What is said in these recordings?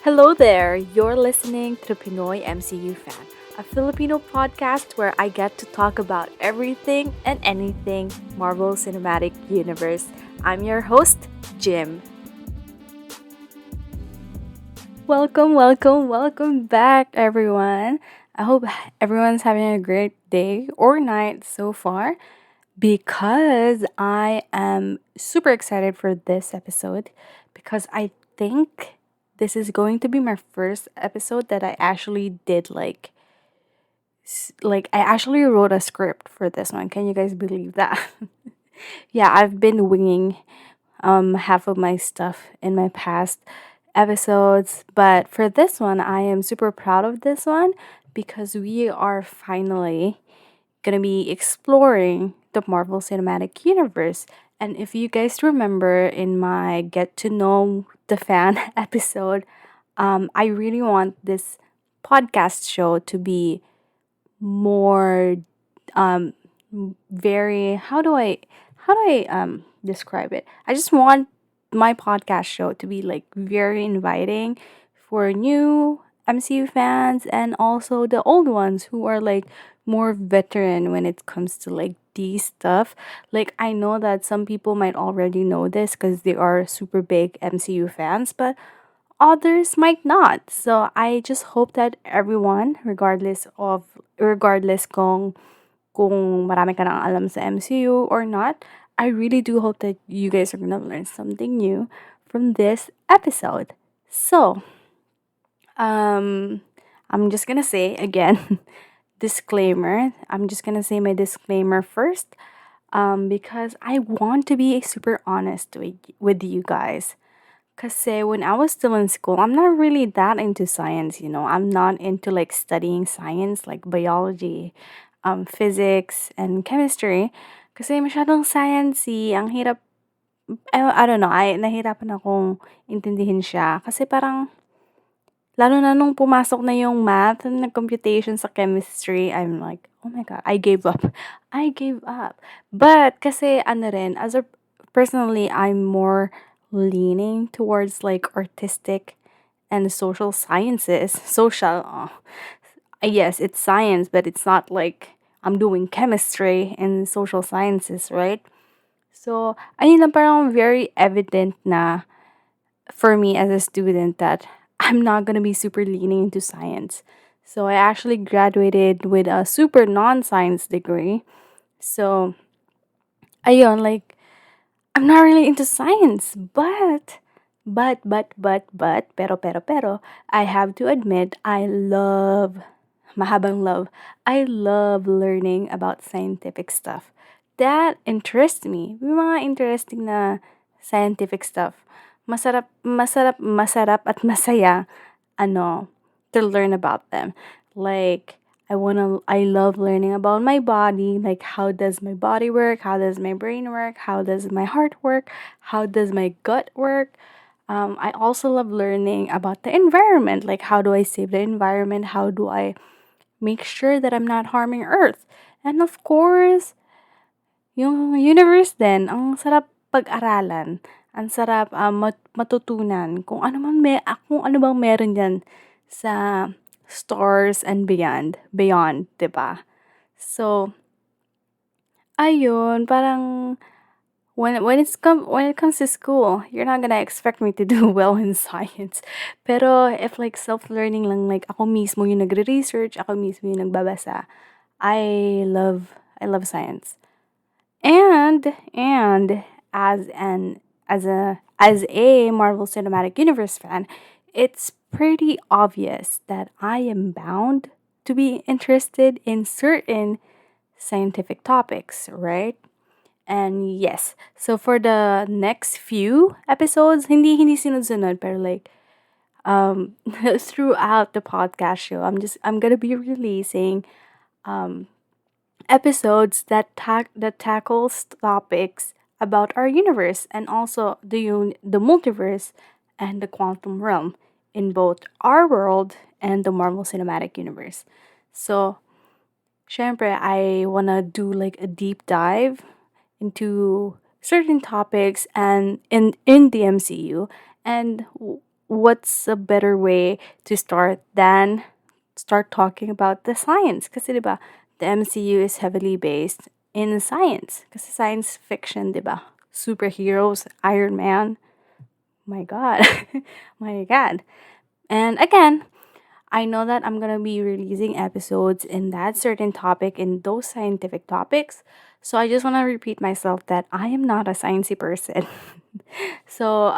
Hello there, you're listening to Pinoy MCU Fan, a Filipino podcast where I get to talk about everything and anything Marvel Cinematic Universe. I'm your host, Jim. Welcome back, everyone. I hope everyone's having a great day or night so far because I am super excited for this episode because I think this is going to be my first episode that I actually did I actually wrote a script for this one. Can you guys believe that? Yeah, I've been winging half of my stuff in my past episodes, but for this one I am super proud of this one because we are finally gonna be exploring the Marvel Cinematic Universe. And if you guys remember in my Get to Know the Fan episode, I really want this podcast show to be more um very how do I describe it? I just want my podcast show to be like very inviting for new MCU fans and also the old ones who are like more veteran when it comes to like these stuff. Like I know that some people might already know this because they are super big MCU fans, but others might not. So I just hope that everyone, regardless kung marami ka nang alam sa MCU or not, I really do hope that you guys are gonna learn something new from this episode. So, um, I'm just gonna say again, disclaimer. I'm just gonna say my disclaimer first, because I want to be super honest with you guys. Kasi when I was still in school, I'm not really that into science. I'm not into like studying science like biology, physics, and chemistry. Kasi masyadong sciencey, ang hirap, I don't know, nahirapan akong intindihin siya. Kasi parang, lalo na nung pumasok na yung math and computation sa chemistry, I'm like, oh my God, I gave up. I gave up. But kasi ano rin, personally, I'm more leaning towards like artistic and social sciences. Yes, it's science, but it's not like I'm doing chemistry and social sciences, right? So, ayun lang parang very evident na for me as a student that I'm not gonna be super leaning into science. So I actually graduated with a super non-science degree. So ayun, like I'm not really into science, pero, I have to admit, mahabang love, I love learning about scientific stuff. That interests me. Yung mga interesting na scientific stuff. Masarap at masaya, to learn about them. Like, I love learning about my body, like how does my body work, how does my brain work, how does my heart work, how does my gut work. I also love learning about the environment, like how do I save the environment, how do I make sure that I'm not harming Earth. And of course, yung universe din, ang sarap pag-aralan. Ang sarap matutunan kung ano bang meron diyan sa stars and beyond, 'di ba? So, ayun, parang when it comes to school, you're not gonna expect me to do well in science. Pero if like self-learning lang, like ako mismo yung nagre-research, ako mismo yung nagbabasa, I love science. And as a Marvel Cinematic Universe fan, it's pretty obvious that I am bound to be interested in certain scientific topics, right? And yes, so for the next few episodes, hindi sunod-sunod, pero like throughout the podcast show, I'm gonna be releasing um episodes that tackles topics about our universe and also the multiverse and the quantum realm in both our world and the Marvel Cinematic Universe. So, syempre, I wanna do like a deep dive into certain topics and in the MCU and what's a better way to start than start talking about the science? Kasi 'di ba, the MCU is heavily based in science. Kasi science fiction, 'di ba? Superheroes, Iron Man. My God. My God. And again, I know that I'm gonna be releasing episodes in that certain topic, in those scientific topics. So I just wanna repeat myself that I am not a sciencey person. So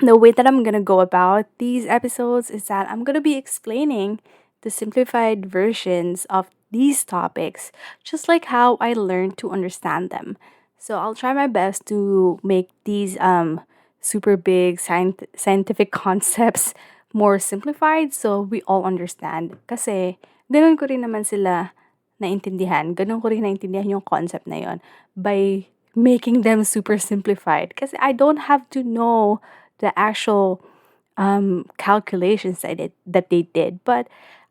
the way that I'm gonna go about these episodes is that I'm gonna be explaining the simplified versions of these topics, just like how I learned to understand them. So I'll try my best to make these super big scientific concepts more simplified so we all understand. Kasi ganun ko rin naman sila naintindihan. Ganun ko rin naintindihan yung concept na yon by making them super simplified. Kasi I don't have to know the actual calculations that they did, but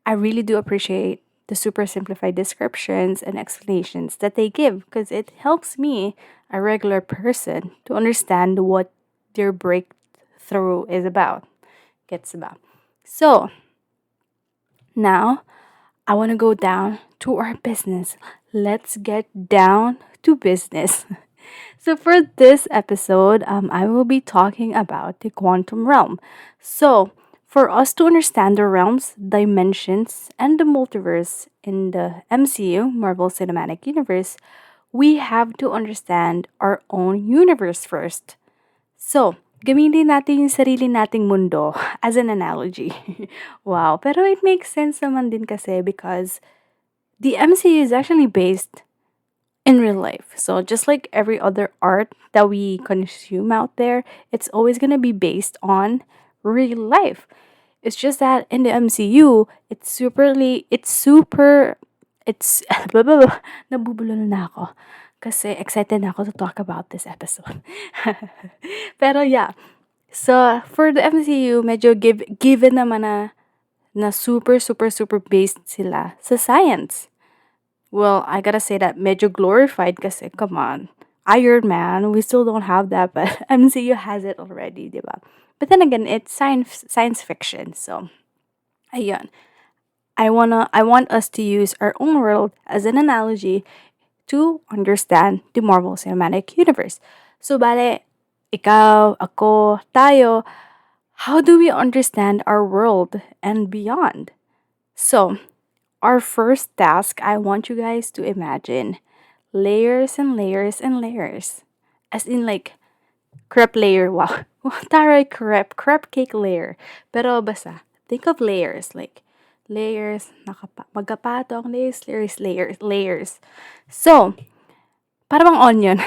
I really do appreciate the super simplified descriptions and explanations that they give because it helps me, a regular person, to understand what their breakthrough is about, gets about. So now I want to go down to our business. Let's get down to business. So, for this episode, I will be talking about the quantum realm. So, for us to understand the realms, dimensions, and the multiverse in the MCU, Marvel Cinematic Universe, we have to understand our own universe first. So, gamitin natin yung sarili nating mundo as an analogy. Wow, pero it makes sense naman din kasi because the MCU is actually based in real life. So just like every other art that we consume out there, it's always going to be based on real life. It's just that in the MCU, it's nabubulol na ako kasi excited na ako to talk about this episode. Pero yeah, so for the MCU, medyo given naman na super based sila sa science. Well, I gotta say that medyo glorified kasi, come on. Iron Man, we still don't have that, but MCU has it already, di ba? But then again, it's science fiction, so ayun. I want us to use our own world as an analogy to understand the Marvel Cinematic Universe. So bale, ikaw, ako, tayo, how do we understand our world and beyond? So, our first task, I want you guys to imagine layers and layers and layers. As in like crepe layer. Wow. Taray crepe cake layer. Pero basta, think of layers like layers, magkapatong layers. So, parang onion.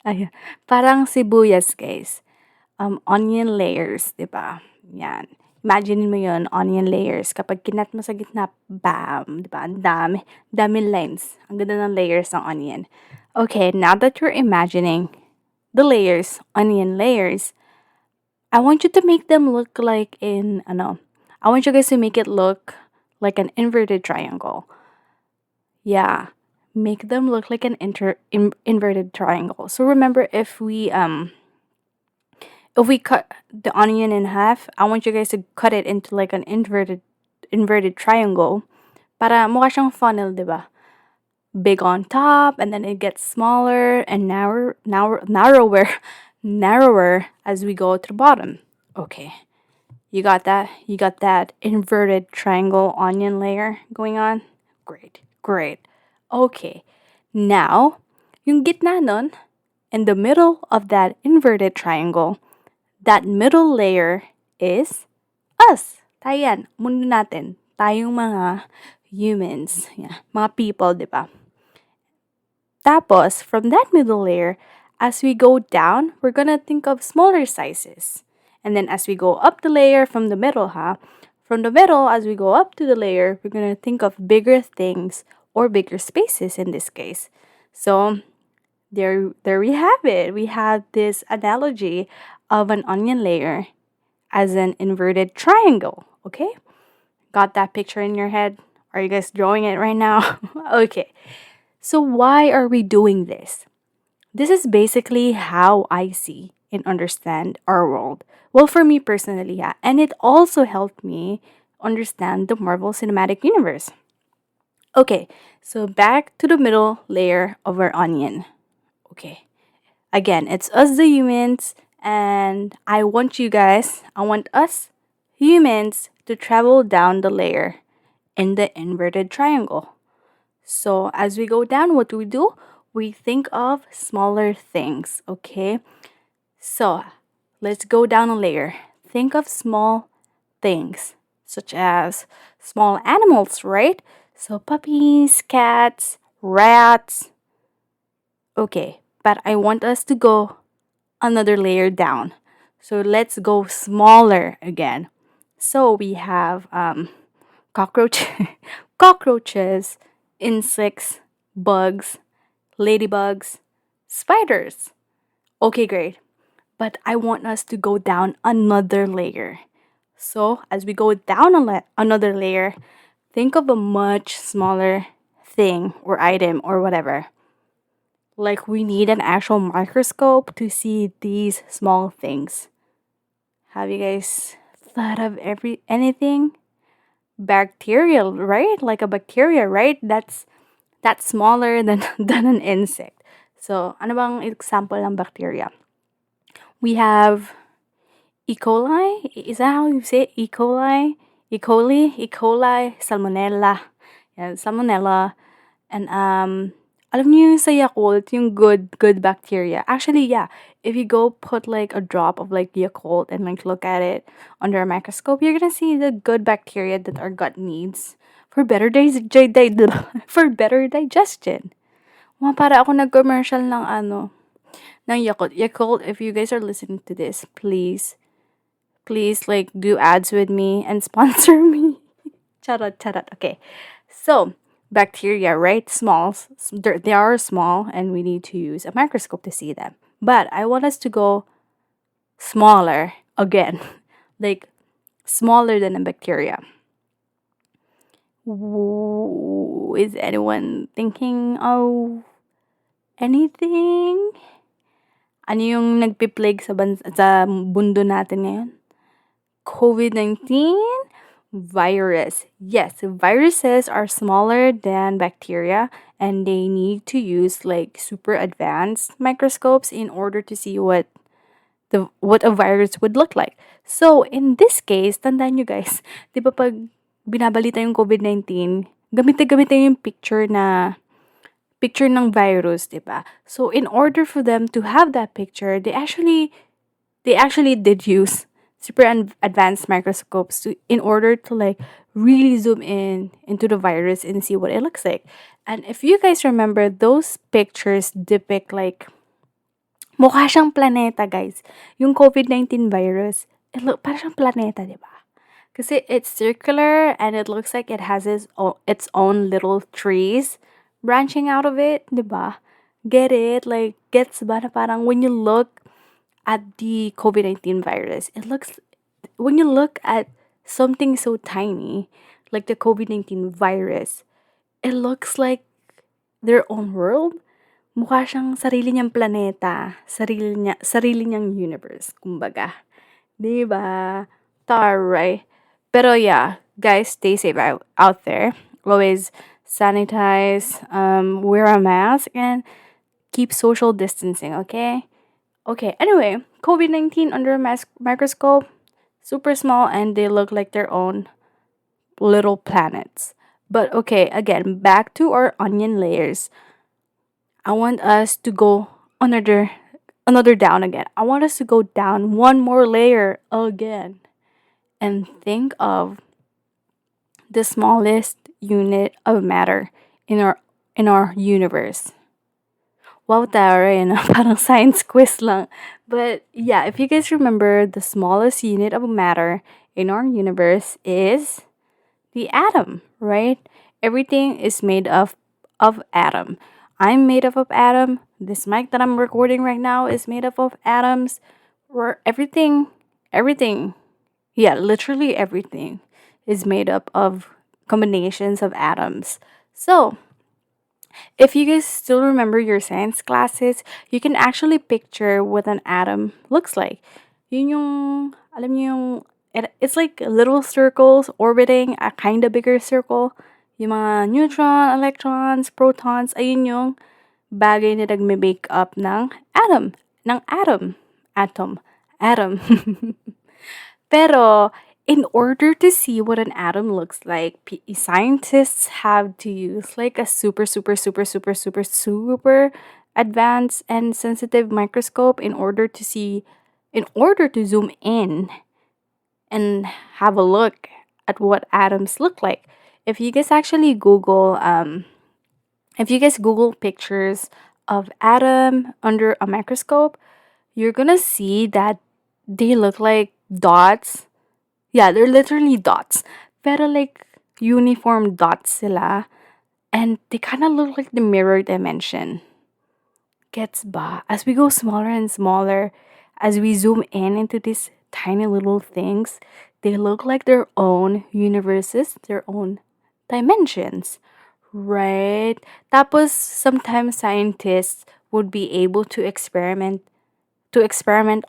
Ayan. Parang sibuyas, guys. Onion layers, 'di ba? Yan. Imagine mo yon, onion layers. Kapag kinat mo sa gitna, bam, 'di ba? Ang dami lines. Ang ganda ng layers ng onion. Okay, now that you're imagining the layers, onion layers, I want you to make them look like I want you guys to make it look like an inverted triangle. Yeah, make them look like an inverted triangle. So remember, if we cut the onion in half, I want you guys to cut it into like an inverted triangle. Para mukha siyang funnel, di ba? Big on top, and then it gets smaller and narrower as we go to the bottom. Okay. You got that? You got that inverted triangle onion layer going on? Great. Okay. Now, yung gitna nun, in the middle of that inverted triangle, that middle layer is us. Tayo yan. Mundo natin. Tayong mga humans. Yeah. Mga people, di ba? Tapos, from that middle layer, as we go down, we're gonna think of smaller sizes. And then as we go up the layer from the middle, from the middle, as we go up to the layer, we're gonna think of bigger things or bigger spaces in this case. So, there we have it. We have this analogy of an onion layer as an inverted triangle. Okay? Got that picture in your head? Are you guys drawing it right now? Okay. So why are we doing this? This is basically how I see and understand our world. Well, for me personally, yeah. And it also helped me understand the Marvel Cinematic Universe. Okay, so back to the middle layer of our onion. Okay, again, it's us the humans, and I want us humans to travel down the layer in the inverted triangle. So as we go down, what do? We think of smaller things, okay? So let's go down a layer. Think of small things, such as small animals, right? So puppies, cats, rats. Okay, but I want us to go another layer down. So let's go smaller again. So we have cockroach, cockroaches, insects, bugs, ladybugs, spiders. Okay, great. But I want us to go down another layer. So as we go down another layer, think of a much smaller thing or item or whatever. Like we need an actual microscope to see these small things. Have you guys thought of anything? Bacterial, right? Like a bacteria, right? That's smaller than than an insect. So, ano bang example ng bacteria? We have E. coli. Is that how you say it? E. coli? E. coli, salmonella. Yeah, salmonella. And alam niyo yung sa Yakult, yung good bacteria. Actually, yeah, if you go put like a drop of like Yakult and like look at it under a microscope, you're gonna see the good bacteria that our gut needs for for better digestion. Mga para ako nag-commercial ng ng Yakult. Yakult, if you guys are listening to this, please like do ads with me and sponsor me. Charot, charot. Okay. So, bacteria, right? They are small and we need to use a microscope to see them. But I want us to go smaller again, like smaller than a bacteria. Is anyone thinking of anything? Ano yung nagpi-plague sa mundo natin ngayon? COVID-19? Virus. Yes, viruses are smaller than bacteria and they need to use like super advanced microscopes in order to see what a virus would look like. So, in this case, tandaan nyo guys, 'di ba pag binabalita yung COVID-19, gamit na gamit na yung picture ng virus, 'di ba? So, in order for them to have that picture, they actually did use super advanced microscopes in order to like really zoom in into the virus and see what it looks like. And if you guys remember, those pictures depict like mukha siyang planeta, guys. Yung COVID-19 virus, parang siyang planeta, di ba? Kasi it's circular and it looks like it has its own little trees branching out of it, di ba? Get it? Like, gets ba na parang when you look at the COVID-19 virus, when you look at something so tiny, like the COVID-19 virus, it looks like their own world. Mukha siyang sarili niyang planeta, sarili niyang universe, kumbaga. Diba? Taray. Pero yeah, guys, stay safe out there. Always sanitize, wear a mask, and keep social distancing, okay? Okay, anyway, COVID-19 under a microscope, super small, and they look like their own little planets. But okay, again, back to our onion layers. I want us to go another down again. I want us to go down one more layer again and think of the smallest unit of matter in our universe. Wow, taray na parang science quiz lang. But yeah, if you guys remember, the smallest unit of matter in our universe is the atom, right? Everything is made of atom. I'm made up of atom. This mic that I'm recording right now is made up of atoms. Where everything, yeah, literally everything is made up of combinations of atoms. So, If you guys still remember your science classes, you can actually picture what an atom looks like. Yun yung, alam niyo yung, it's like little circles orbiting a kind of bigger circle. Yung mga neutron, electrons, protons, ayun yung bagay na nagme-make up ng atom. Ng atom. Atom. Atom. Pero, in order to see what an atom looks like, scientists have to use like a super, super, super, super, super, super advanced and sensitive microscope in order to zoom in and have a look at what atoms look like. If you guys actually if you guys Google pictures of atom under a microscope, you're gonna see that they look like dots. Yeah, they're literally dots. Pero like uniform dots sila. And they kind of look like the mirror dimension. Gets ba? As we go smaller and smaller, as we zoom in into these tiny little things, they look like their own universes, their own dimensions. Right? Tapos sometimes scientists would be able to experiment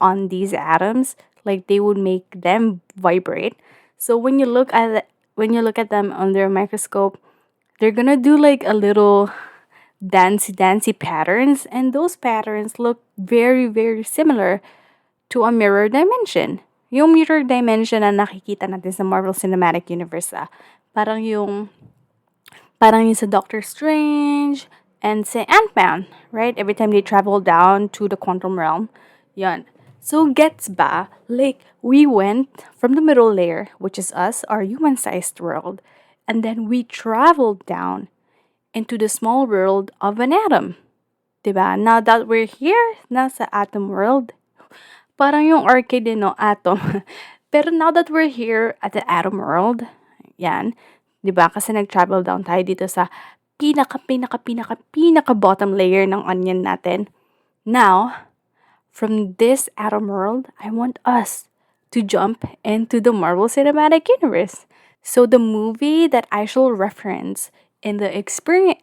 on these atoms, like they would make them vibrate. So when you look at them under a microscope, they're gonna do like a little dancey patterns, and those patterns look very very similar to a mirror dimension. Yung mirror dimension na nakikita natin sa Marvel Cinematic Universe, parang yung sa Doctor Strange and sa Ant-Man, right? Every time they travel down to the quantum realm, yun. So gets ba, like we went from the middle layer, which is us, our human-sized world, and then we traveled down into the small world of an atom. Diba? Now that we're here, nasa atom world, parang yung arcade din, no? Atom. Pero now that we're here at the atom world, yan, di ba? Kasi nag-travel down tayo dito sa pinaka bottom layer ng onion natin. Now, from this atom world, I want us to jump into the Marvel Cinematic Universe. So the movie that I shall reference in the experience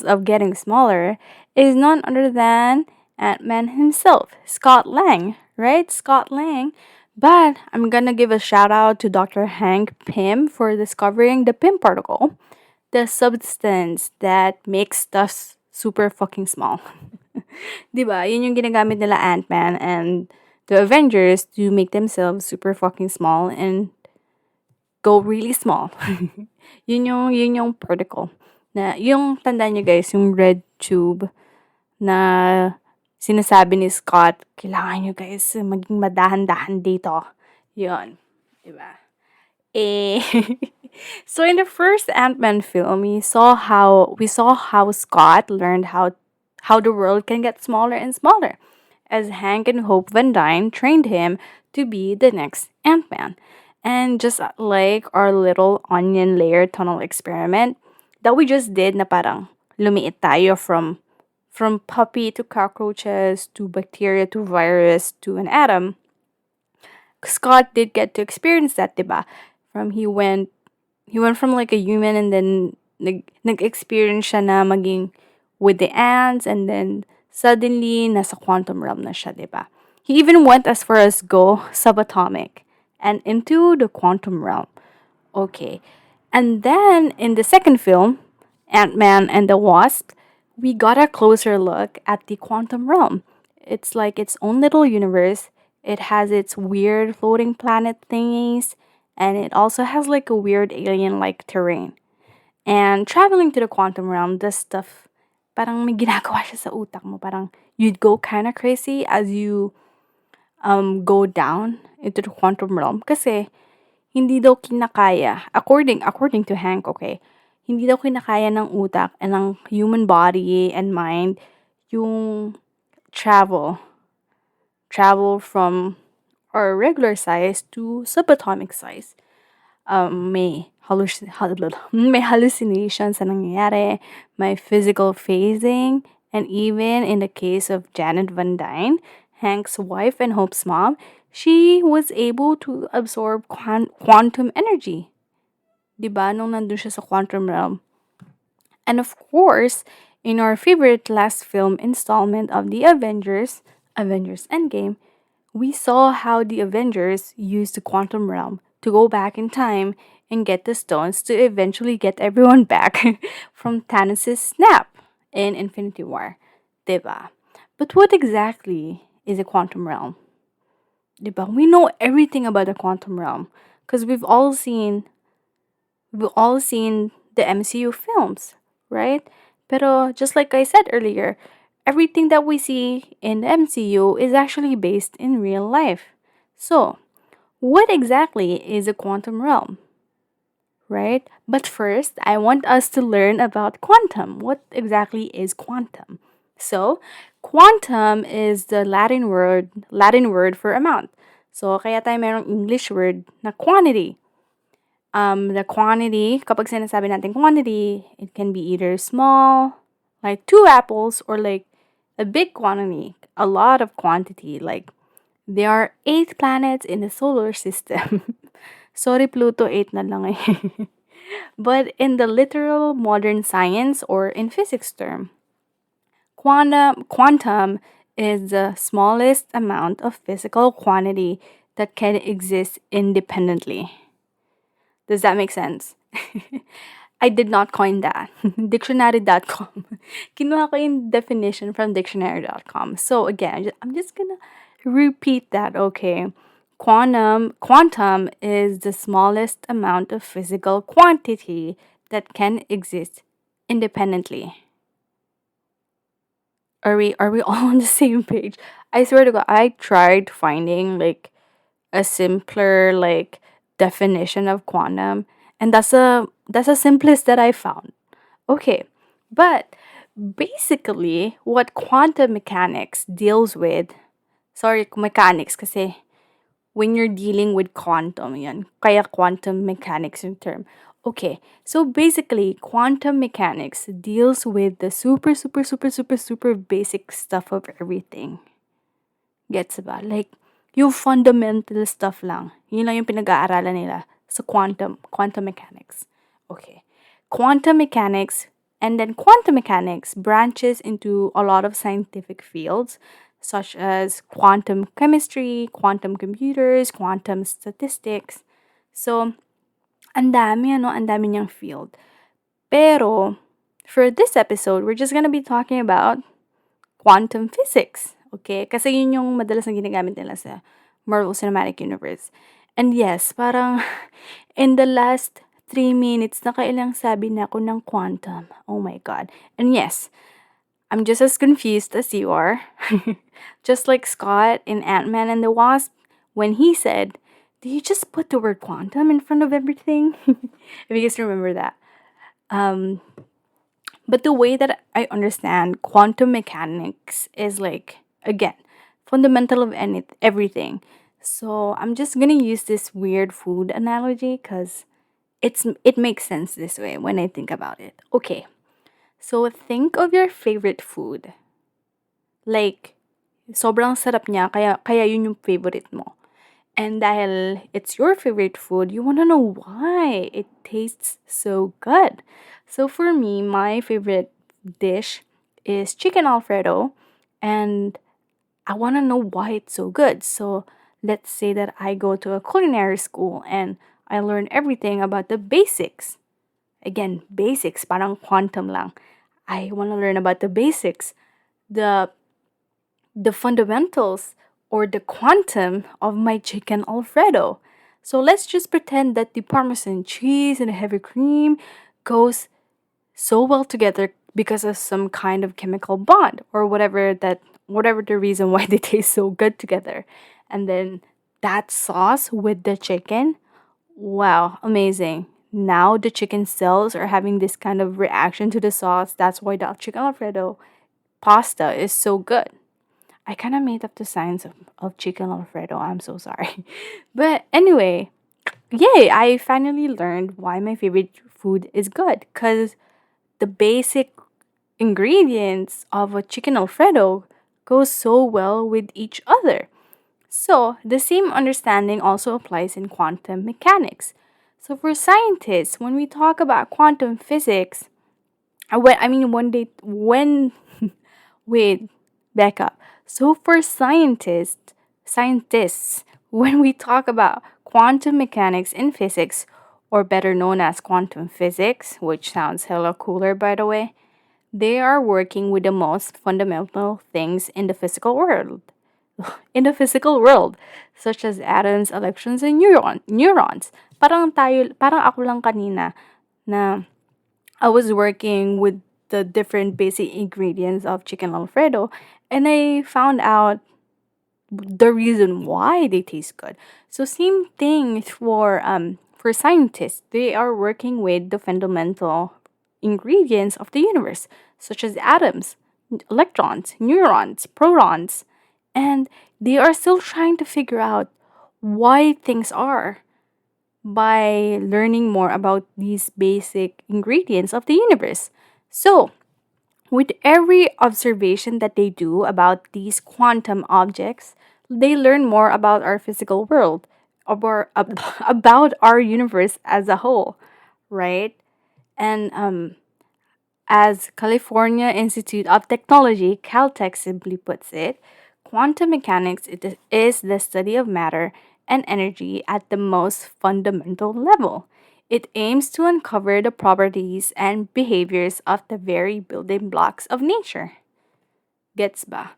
of getting smaller is none other than Ant-Man himself, Scott Lang, right? Scott Lang. But I'm gonna give a shout out to Dr. Hank Pym for discovering the Pym particle, the substance that makes stuff super fucking small. Diba? Yun yung ginagamit nila Ant-Man and the Avengers to make themselves super fucking small and go really small. Yun yung particle. Na, yung tandaan nyo guys, yung red tube na sinasabi ni Scott, kailangan nyo guys maging madahan-dahan dito. Yun. Diba? Eh, so in the first Ant-Man film, we saw how Scott learned how the world can get smaller and smaller, as Hank and Hope Van Dyne trained him to be the next Ant-Man. And just like our little onion layer tunnel experiment that we just did, na parang lumiit tayo from puppy to cockroaches to bacteria to virus to an atom. Scott did get to experience that, diba? He went from like a human, and then nag-experience siya na maging with the ants, and then suddenly nasa quantum realm na siya, diba? He even went as far as go subatomic and into the quantum realm. Okay. And then in the second film, Ant-Man and the Wasp, we got a closer look at the quantum realm. It's like its own little universe. It has its weird floating planet thingies, and it also has like a weird alien like terrain. And traveling to the quantum realm, this stuff, parang may ginagawa siya sa utak mo. Parang you'd go kind of crazy as you go down into the quantum realm. Kasi hindi daw kinakaya, according to Hank, okay, hindi daw kinakaya ng utak and ng human body and mind yung travel from our regular size to subatomic size. May hallucinations na nangyayari, may physical phasing, and even in the case of Janet Van Dyne, Hank's wife and Hope's mom, she was able to absorb quantum energy. Diba? Nung nandun siya sa quantum realm. And of course, in our favorite last film installment of the Avengers, Avengers Endgame, we saw how the Avengers used the quantum realm to go back in time and get the stones to eventually get everyone back from Thanos' snap in Infinity War. Diba? But what exactly is a quantum realm? Diba? We know everything about the quantum realm because we've all seen the MCU films, right? Pero just like I said earlier, everything that we see in the MCU is actually based in real life. So, what exactly is a quantum realm, right? But first, I want us to learn about quantum. What exactly is quantum? So, quantum is the Latin word for amount. So, kaya tayo merong English word na quantity. The quantity, kapag sinasabi natin quantity, it can be either small, like two apples, or like a big quantity, a lot of quantity. Like there are 8 planets in the solar system. Sorry, Pluto, 8 na lang eh. But in the literal modern science or in physics term, quantum is the smallest amount of physical quantity that can exist independently. Does that make sense? I did not coin that. Dictionary.com. Kinuha ko yung definition from dictionary.com. So again, I'm just gonna repeat that, okay? Quantum is the smallest amount of physical quantity that can exist independently. Are we all on the same page? I swear to God, I tried finding like a simpler like definition of quantum, and that's the simplest that I found. Okay, but basically what quantum mechanics deals with, sorry, mechanics kasi when you're dealing with quantum yan, kaya quantum mechanics yung term. Okay, so basically quantum mechanics deals with the super super super super super basic stuff of everything. Gets ba? Like, yung fundamental stuff lang. Yun lang yung pinag-aaralan nila sa quantum mechanics. Okay. Quantum mechanics branches into a lot of scientific fields such as quantum chemistry, quantum computers, quantum statistics. So, ang dami niyang field. Pero, for this episode, we're just gonna be talking about quantum physics. Okay? Kasi yun yung madalas na ginagamit nila sa Marvel Cinematic Universe. And yes, parang in the last 3 minutes, nakailang sabi na ako ng quantum. Oh my God. And yes, I'm just as confused as you are. Just like Scott in Ant-Man and the Wasp, when he said, "Do you just put the word quantum in front of everything?" If you guys remember that. Um, but the way that I understand quantum mechanics is like, again, fundamental of everything. So I'm just gonna use this weird food analogy because it makes sense this way when I think about it. Okay, so think of your favorite food. Like, sobrang sarap niya, kaya yun yung favorite mo. And dahil it's your favorite food, you wanna know why it tastes so good. So for me, my favorite dish is chicken alfredo, and I wanna know why it's so good. So let's say that I go to a culinary school and I learn everything about the basics. Again, basics, parang quantum lang. I wanna learn about the basics, the fundamentals or the quantum of my chicken alfredo. So let's just pretend that the parmesan cheese and the heavy cream goes so well together because of some kind of chemical bond or whatever the reason why they taste so good together. And then that sauce with the chicken, wow, amazing. Now the chicken cells are having this kind of reaction to the sauce. That's why the chicken alfredo pasta is so good. I kind of made up the science of chicken alfredo. I'm so sorry. But anyway, yay, I finally learned why my favorite food is good. Because the basic ingredients of a chicken alfredo go so well with each other. So, the same understanding also applies in quantum mechanics. So, for scientists, when we talk about quantum physics, One day when wait, back up. So for scientists, when we talk about quantum mechanics in physics, or better known as quantum physics, which sounds hella cooler by the way, they are working with the most fundamental things in the physical world. In the physical world, such as atoms, electrons, and neurons. Parang ako lang kanina na I was working with the different basic ingredients of chicken alfredo, and I found out the reason why they taste good. So same thing for scientists. They are working with the fundamental ingredients of the universe, such as atoms, electrons, neurons, protons, and they are still trying to figure out why things are by learning more about these basic ingredients of the universe. So, with every observation that they do about these quantum objects, they learn more about our physical world, about our universe as a whole, right? And as California Institute of Technology, Caltech simply puts it, quantum mechanics is the study of matter and energy at the most fundamental level. It aims to uncover the properties and behaviors of the very building blocks of nature. Gets ba?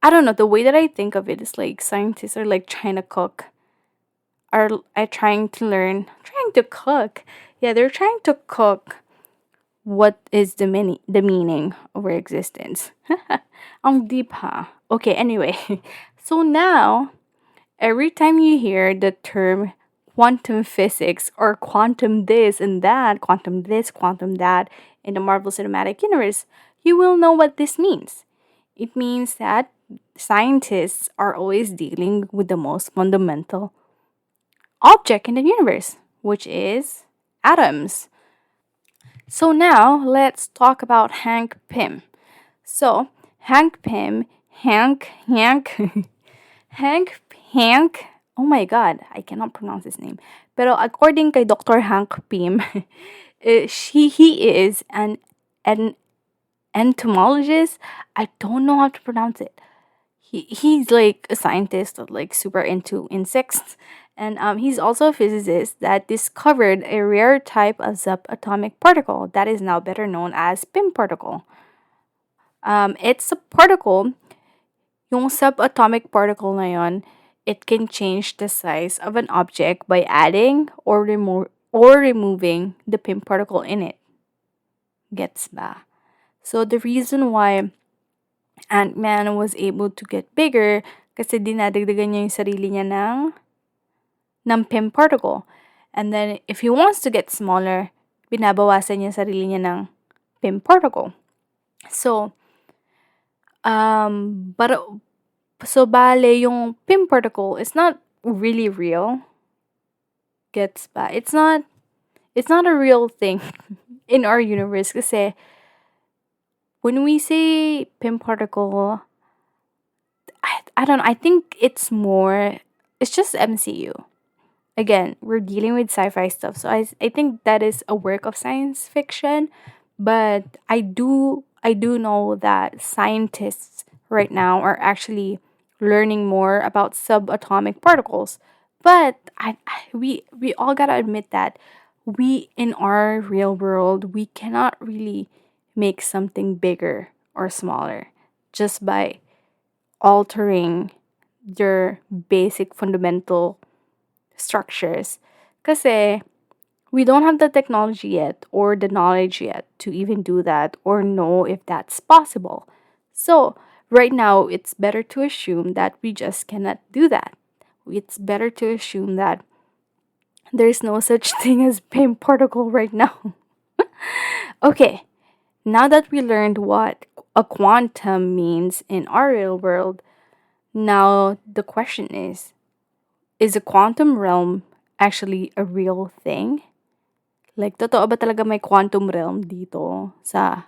I don't know, the way that I think of it is like scientists are like trying to cook, are trying to learn, trying to cook. Yeah, they're trying to cook what is the meaning of our existence. Ang deep, ha? Okay, anyway. So now, every time you hear the term quantum physics or quantum this, quantum that in the Marvel Cinematic Universe, you will know what this means. It means that scientists are always dealing with the most fundamental object in the universe, which is atoms. So now let's talk about Hank Pym. So Hank, Hank. Oh my God, I cannot pronounce his name. Pero according kay Dr. Hank Pym, he is an entomologist. I don't know how to pronounce it. He's like a scientist that like super into insects, and he's also a physicist that discovered a rare type of subatomic particle that is now better known as Pym particle. It's a particle, yung subatomic particle na yon, it can change the size of an object by adding or removing the Pym particle in it. Gets ba? So the reason why Ant-Man was able to get bigger kasi dinadagdagan niya yung sarili niya ng Pym particle. And then, if he wants to get smaller, binabawasan niya yung sarili niya ng Pym particle. So, but so bale yung Pym particle is not really real. Gets ba? It's not a real thing in our universe kasi when we say Pym particle, I don't know, I think it's just MCU. Again, we're dealing with sci-fi stuff, so I think that is a work of science fiction, but I do know that scientists right now are actually learning more about subatomic particles. But we all gotta admit that we in our real world we cannot really make something bigger or smaller just by altering their basic fundamental structures. Kasi we don't have the technology yet or the knowledge yet to even do that or know if that's possible. So, right now, it's better to assume that we just cannot do that. It's better to assume that there's no such thing as pain particle right now. Okay, now that we learned what a quantum means in our real world, now the question is a quantum realm actually a real thing? Like, totoo ba talaga may quantum realm dito sa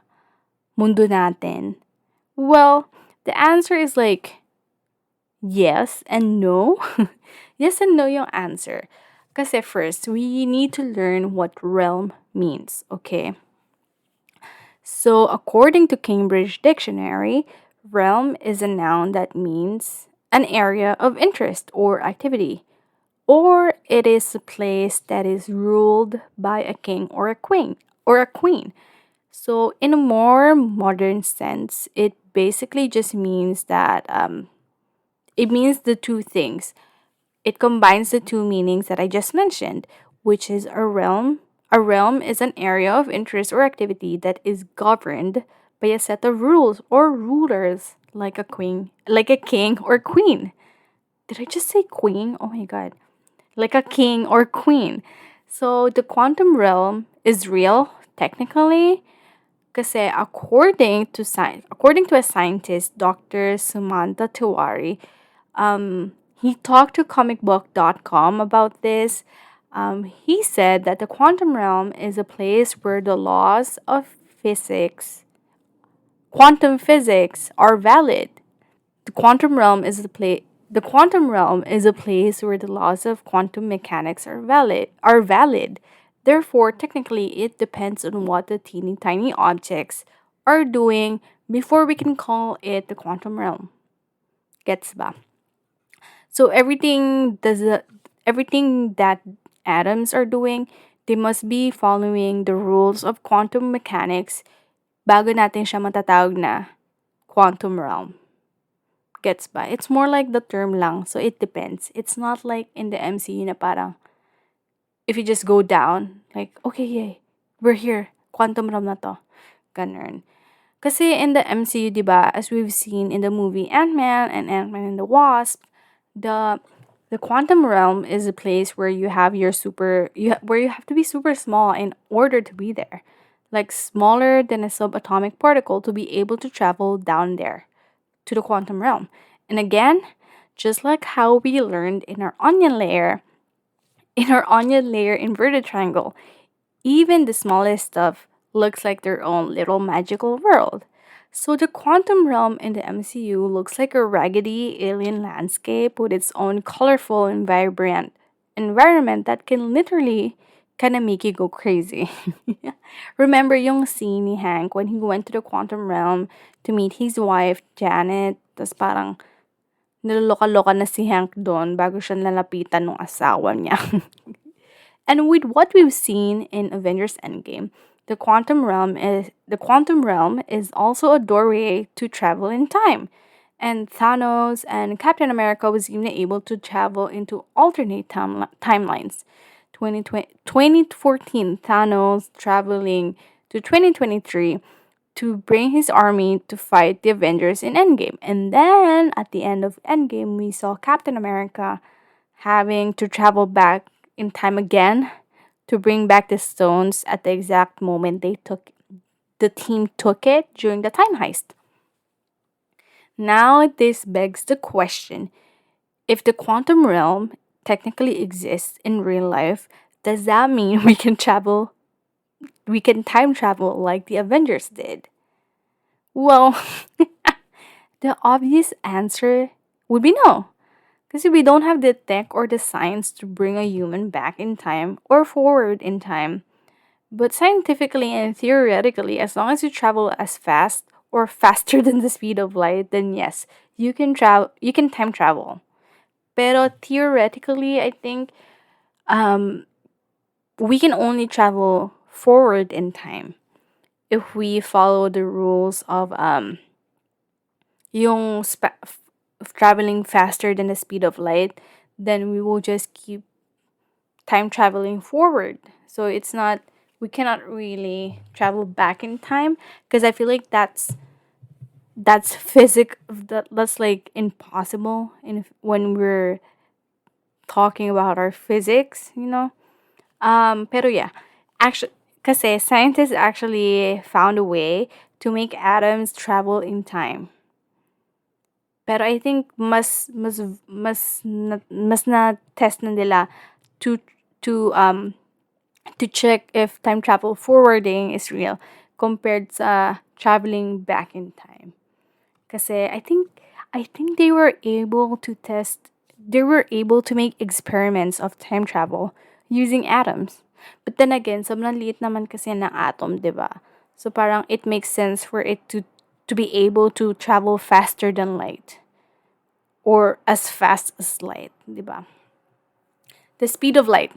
mundo natin? Well, the answer is like yes and no. Yes and no yung answer. Kasi first, we need to learn what realm means, okay? So, according to Cambridge Dictionary, realm is a noun that means an area of interest or activity, or it is a place that is ruled by a king or a queen. So, in a more modern sense, it basically just means that it means the two things. It combines the two meanings that I just mentioned, which is a realm. A realm is an area of interest or activity that is governed by a set of rules or rulers, like a king or queen. Did I just say queen? Oh my god. Like a king or queen. So the quantum realm is real, technically, kasi according to a scientist, Dr. Sumanta Tiwari, he talked to comicbook.com about this. He said that the quantum realm is a place where the laws of physics, quantum physics, are valid. The quantum realm is a place. The quantum realm is a place where the laws of quantum mechanics are valid. Therefore, technically, it depends on what the teeny tiny objects are doing before we can call it the quantum realm. Gets ba? So everything that atoms are doing, they must be following the rules of quantum mechanics bago natin siya matatawag na quantum realm. Gets ba? It's more like the term lang, so it depends. It's not like in the MCU na parang if you just go down, like, okay, yay, we're here. Quantum realm na to. Ganun. Kasi in the MCU, di ba, as we've seen in the movie Ant-Man and Ant-Man and the Wasp, the the quantum realm is a place where you have your where you have to be super small in order to be there. Like smaller than a subatomic particle to be able to travel down there to the quantum realm. And again, just like how we learned in our onion layer inverted triangle, even the smallest stuff looks like their own little magical world. So the quantum realm in the MCU looks like a raggedy alien landscape with its own colorful and vibrant environment that can literally kind of make you go crazy. Remember yung scene ni Hank when he went to the quantum realm to meet his wife, Janet? Tas parang niloloka-loka na si Hank doon bago siya nalapitan ng asawa niya. And with what we've seen in Avengers Endgame, the quantum realm is also a doorway to travel in time. And Thanos and Captain America was even able to travel into alternate timelines. 2014, Thanos traveling to 2023 to bring his army to fight the Avengers in Endgame. And then at the end of Endgame, we saw Captain America having to travel back in time again to bring back the stones at the exact moment the team took it during the time heist. Now this begs the question, if the quantum realm technically exists in real life, does that mean we can time travel like the Avengers did? Well, the obvious answer would be no. Because we don't have the tech or the science to bring a human back in time or forward in time. But scientifically and theoretically, as long as you travel as fast or faster than the speed of light, then yes, you can time travel. Pero theoretically, I think we can only travel forward in time if we follow the rules of yung traveling faster than the speed of light, then we will just keep time traveling forward. So it's not we cannot really travel back in time because I feel like that's like impossible in when we're talking about our physics. Pero yeah, actually, kasi scientists actually found a way to make atoms travel in time. Pero I think mas na test na nila to to um to check if time travel forwarding is real compared sa traveling back in time. Kasi I think they were able to make experiments of time travel using atoms. But then again, sobrang liit naman kasi ng atom, 'di ba? So parang it makes sense for it to be able to travel faster than light or as fast as light, 'di ba? The speed of light.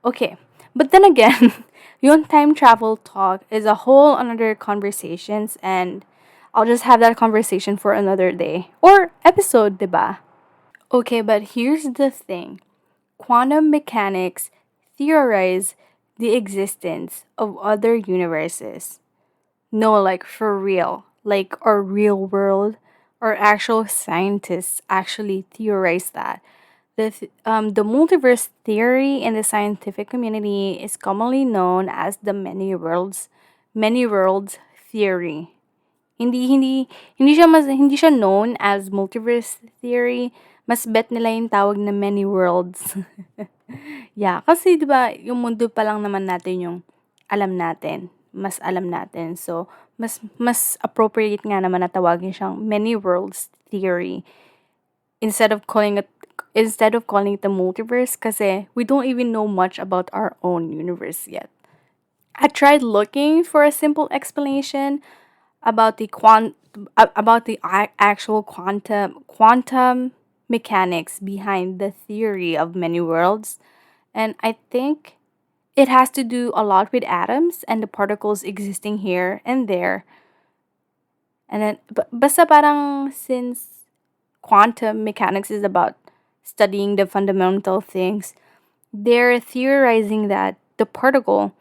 Okay. But then again, yung time travel talk is a whole another conversations, and I'll just have that conversation for another day or episode, 'di ba? Okay, but here's the thing. Quantum mechanics theorize the existence of other universes. No, like for real. Like our real world, our actual scientists actually theorize that. The multiverse theory in the scientific community is commonly known as the many worlds theory. Hindi siya known as multiverse theory. Mas bet nila yung tawag na many worlds. Yeah, kasi 'di ba, yung mundo pa lang naman natin yung alam natin, mas alam natin. So, mas appropriate nga naman na tawagin siyang many worlds theory instead of calling it the multiverse kasi we don't even know much about our own universe yet. I tried looking for a simple explanation about the actual quantum mechanics behind the theory of many worlds, and I think it has to do a lot with atoms and the particles existing here and there. And then basta parang since quantum mechanics is about studying the fundamental things, they're theorizing that a particle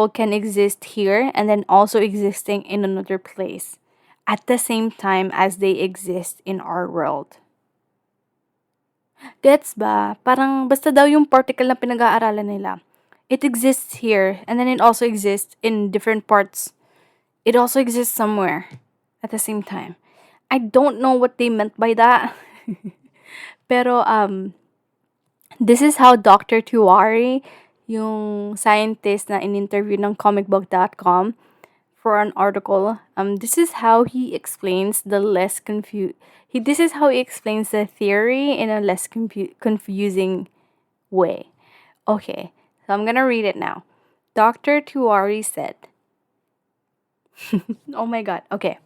can exist here and then also existing in another place at the same time as they exist in our world. Gets ba? Parang basta daw yung particle na pinag-aaralan nila. It exists here and then it also exists in different parts. It also exists somewhere at the same time. I don't know what they meant by that. Pero this is how Dr. Tiwari, yung scientist na in-interview ng comicbook.com for an article, this is how he explains this is how he explains the theory in a less confusing way. Okay, so I'm gonna read it now. Dr. Tiwari said, oh my god, okay.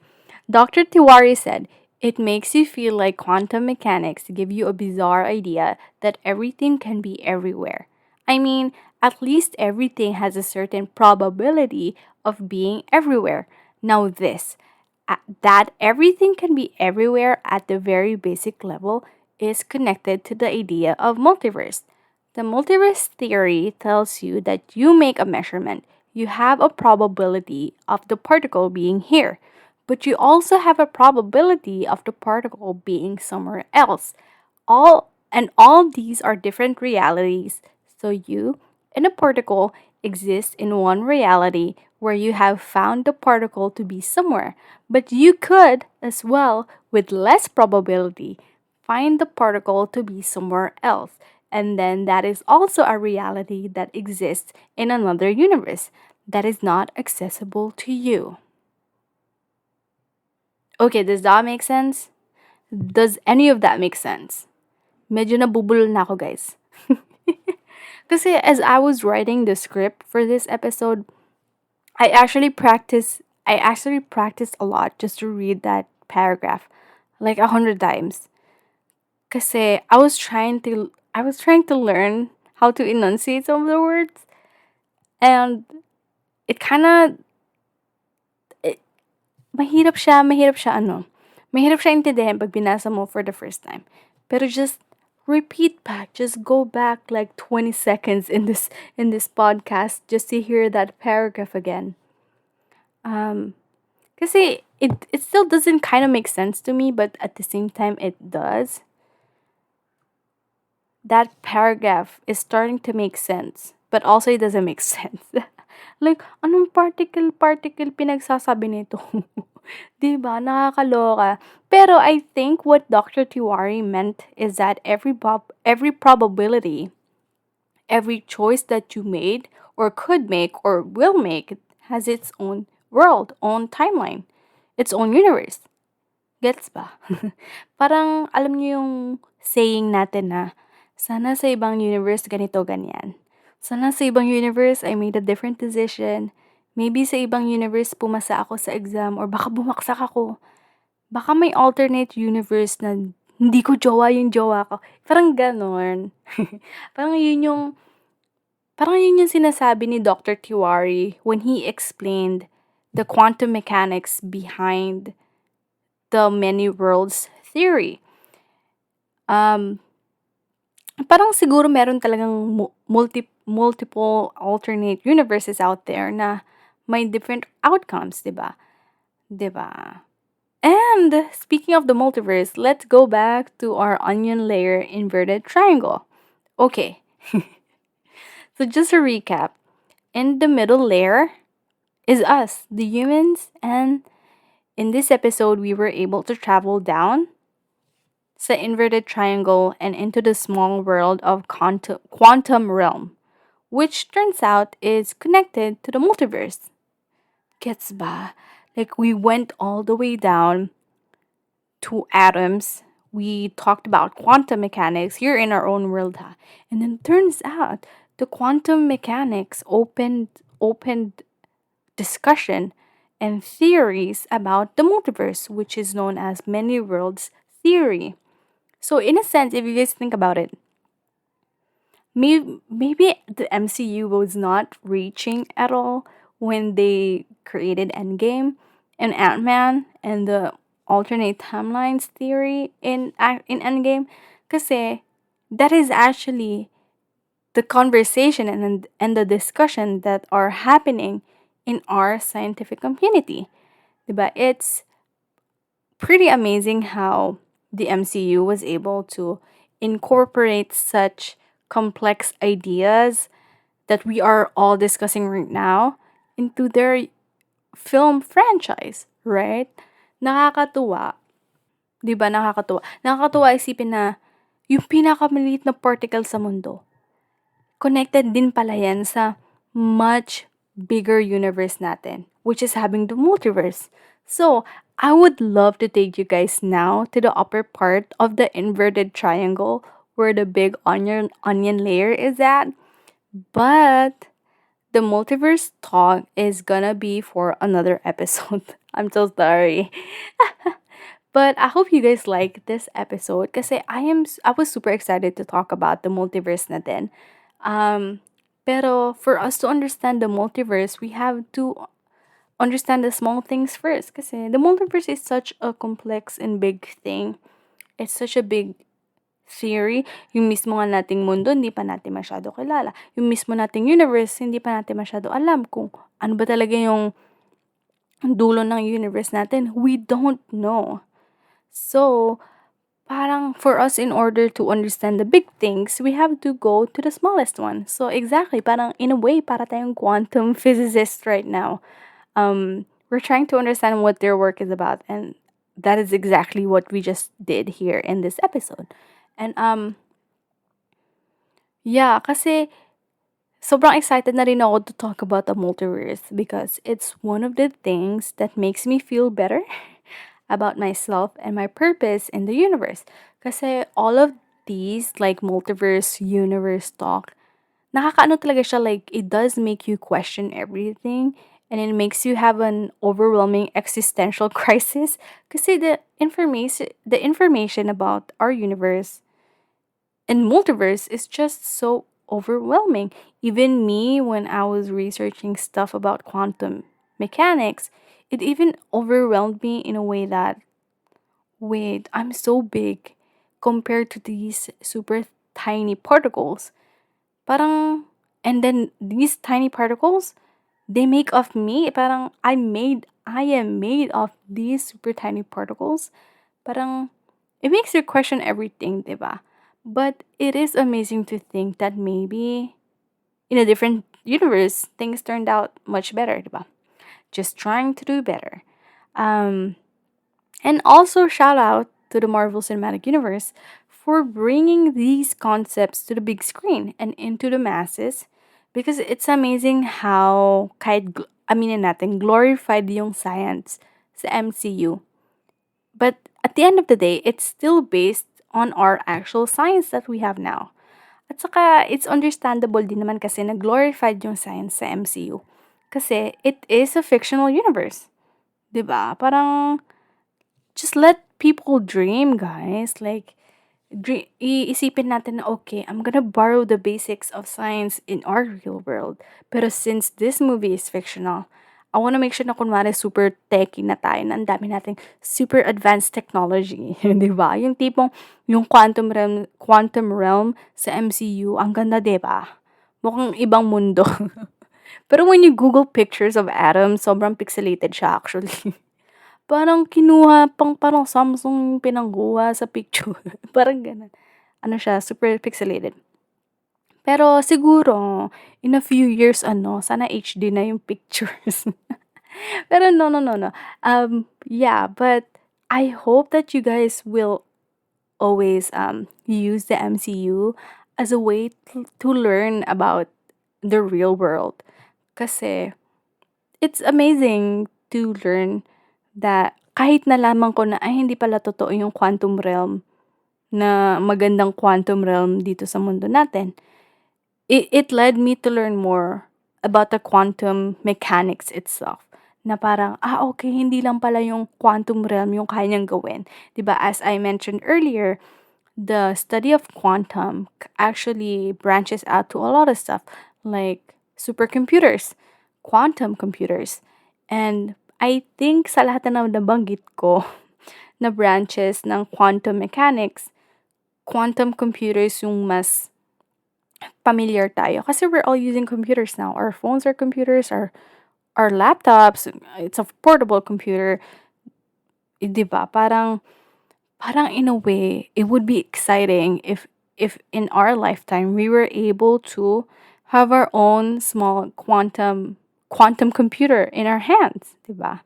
Dr. Tiwari said, it makes you feel like quantum mechanics give you a bizarre idea that everything can be everywhere. I mean, at least everything has a certain probability of being everywhere. Now, that everything can be everywhere at the very basic level is connected to the idea of multiverse. The multiverse theory tells you that you make a measurement, you have a probability of the particle being here, but you also have a probability of the particle being somewhere else. All these are different realities. So you and a particle exist in one reality where you have found the particle to be somewhere, but you could as well, with less probability, find the particle to be somewhere else. And then that is also a reality that exists in another universe that is not accessible to you. Okay, does that make sense? Does any of that make sense? Medyo nabubulol na ako, guys. Kasi as I was writing the script for this episode, I actually practiced a lot just to read that paragraph like 100 times. Kasi I was trying to learn how to enunciate some of the words, and it kind of mahirap siya intindihin pag binasa mo for the first time. Pero just repeat back, just go back like 20 seconds in this podcast just to hear that paragraph again. Kasi it still doesn't kind of make sense to me, but at the same time it does. That paragraph is starting to make sense, but also it doesn't make sense. Like, anong particle pinagsasabi nito? 'Di ba? Nakakaloka. Pero I think what Dr. Tiwari meant is that every probability, every choice that you made or could make or will make has its own world, own timeline, its own universe. Gets ba? Parang alam niyo yung saying natin na sana sa ibang universe ganito ganyan. Sana sa ibang universe I made a different decision. Maybe sa ibang universe pumasa ako sa exam or baka bumagsak ako. Baka may alternate universe na hindi ko jowa yung jowa ko. Parang gano'n. Parang yun yung sinasabi ni Dr. Tiwari when he explained the quantum mechanics behind the many worlds theory. Um, Parang siguro meron talagang multiple alternate universes out there na may different outcomes, 'di ba? 'Di ba? And speaking of the multiverse, let's go back to our onion layer inverted triangle. Okay, so just a recap. In the middle layer is us, the humans, and in this episode, we were able to travel down sa inverted triangle and into the small world of quantum realm, which turns out is connected to the multiverse. Gets ba? Like we went all the way down to atoms. We talked about quantum mechanics here in our own world, ha? And then turns out the quantum mechanics opened discussion and theories about the multiverse, which is known as many worlds theory. So in a sense, if you guys think about it, maybe the MCU was not reaching at all when they created Endgame and Ant-Man and the alternate timelines theory in Endgame, kasi that is actually the conversation and the discussion that are happening in our scientific community. Diba? It's pretty amazing how the MCU was able to incorporate such complex ideas that we are all discussing right now into their film franchise, right? Nakakatuwa. 'Di ba nakakatuwa? Nakakatuwa isipin na yung pinakamaliit na particle sa mundo, connected din pala yan sa much bigger universe natin, which is having the multiverse. So, I would love to take you guys now to the upper part of the inverted triangle where the big onion layer is at. But the multiverse talk is gonna be for another episode. I'm so sorry. But I hope you guys like this episode kasi I was super excited to talk about the multiverse na din. Um, pero for us to understand the multiverse, we have to understand the small things first kasi the multiverse is such a complex and big thing. It's such a big theory. Yung mismo nga nating mundo, hindi pa natin masyado kilala. Yung mismo nating universe, hindi pa natin masyado alam kung ano ba talaga yung dulo ng universe natin. We don't know. So, parang for us in order to understand the big things, we have to go to the smallest one. So exactly, parang in a way, para tayong quantum physicists right now. We're trying to understand what their work is about, and that is exactly what we just did here in this episode. And yeah, kasi sobrang excited na rin ako to talk about the multiverse because it's one of the things that makes me feel better about myself and my purpose in the universe. Kasi all of these, like multiverse, universe talk, nakakaano talaga siya, like, it does make you question everything and it makes you have an overwhelming existential crisis. Kasi the information about our universe and multiverse is just so overwhelming. Even me, when I was researching stuff about quantum mechanics, it even overwhelmed me in a way that, wait, I'm so big compared to these super tiny particles. Parang, and then these tiny particles, they make of me. Parang, I am made of these super tiny particles. Parang, it makes you question everything, diba? But it is amazing to think that maybe in a different universe, things turned out much better, diba? Just trying to do better. Um, and also shout out to the Marvel Cinematic Universe for bringing these concepts to the big screen and into the masses because it's amazing how aminin natin, glorified yung science sa MCU. But at the end of the day, it's still based on our actual science that we have now. At saka, it's understandable din naman kasi na glorified yung science sa MCU. Kasi it is a fictional universe. 'Di ba? Parang just let people dream, guys. Like iisipin natin na, okay, I'm gonna borrow the basics of science in our real world. Pero since this movie is fictional, I wanna make sure na kunwari super techy na tayo, na ang dami nating super advanced technology. Di ba? Yung tipong, yung quantum realm sa MCU, ang ganda, di ba? Mukhang ibang mundo. Pero when you Google pictures of atoms, sobrang pixelated siya actually. Parang kinuha parang Samsung yung pinangkuha sa picture, parang gano'n. Ano siya, super pixelated. Pero siguro in a few years sana HD na yung pictures. Pero no, no, no, no. Yeah, but I hope that you guys will always use the MCU as a way to learn about the real world. Kasi it's amazing to learn that kahit nalaman ko na, ay hindi pala totoo yung quantum realm, na magandang quantum realm dito sa mundo natin, it led me to learn more about the quantum mechanics itself. Na parang, okay, hindi lang pala yung quantum realm yung kaya niyang gawin. 'Di ba? As I mentioned earlier, the study of quantum actually branches out to a lot of stuff like supercomputers, quantum computers. And I think sa lahat na nabanggit ko na branches ng quantum mechanics, quantum computers yung mas familiar tayo. Kasi we're all using computers now. Our phones are computers, our laptops, it's a portable computer. 'Di ba? Parang in a way, it would be exciting if in our lifetime we were able to have our own small quantum computer in our hands, 'di ba?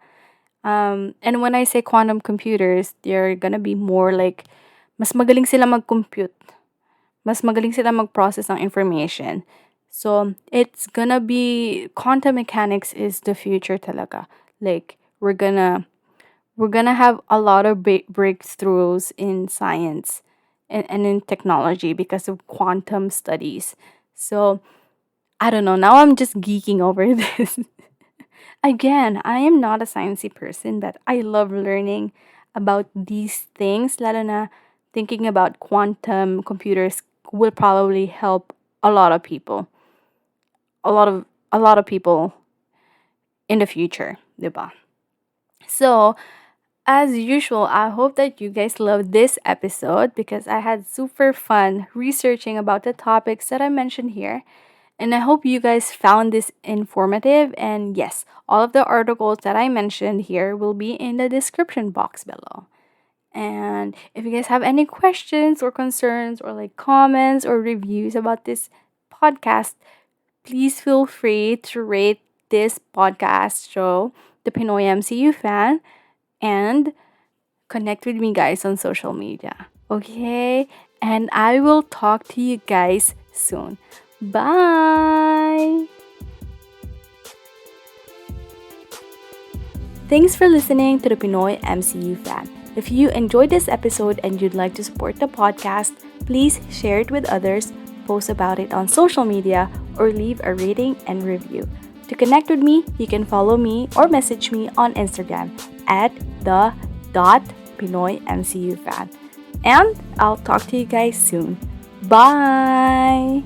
And when I say quantum computers, they're gonna be more like mas magaling sila mag-compute, mas magaling sila mag-process ng information. So, it's gonna be quantum mechanics is the future talaga. Like we're gonna have a lot of breakthroughs in science and in technology because of quantum studies. So I don't know. Now I'm just geeking over this. Again, I am not a sciencey person, but I love learning about these things. Lalo na thinking about quantum computers will probably help a lot of people. A lot of people in the future, diba? So, as usual, I hope that you guys loved this episode because I had super fun researching about the topics that I mentioned here. And I hope you guys found this informative. And yes, all of the articles that I mentioned here will be in the description box below. And if you guys have any questions or concerns or like comments or reviews about this podcast, please feel free to rate this podcast show, The Pinoy MCU Fan, and connect with me, guys, on social media. Okay? And I will talk to you guys soon. Bye! Thanks for listening to the Pinoy MCU Fan. If you enjoyed this episode and you'd like to support the podcast, please share it with others, post about it on social media, or leave a rating and review. To connect with me, you can follow me or message me on Instagram at the.PinoyMCUFan. And I'll talk to you guys soon. Bye!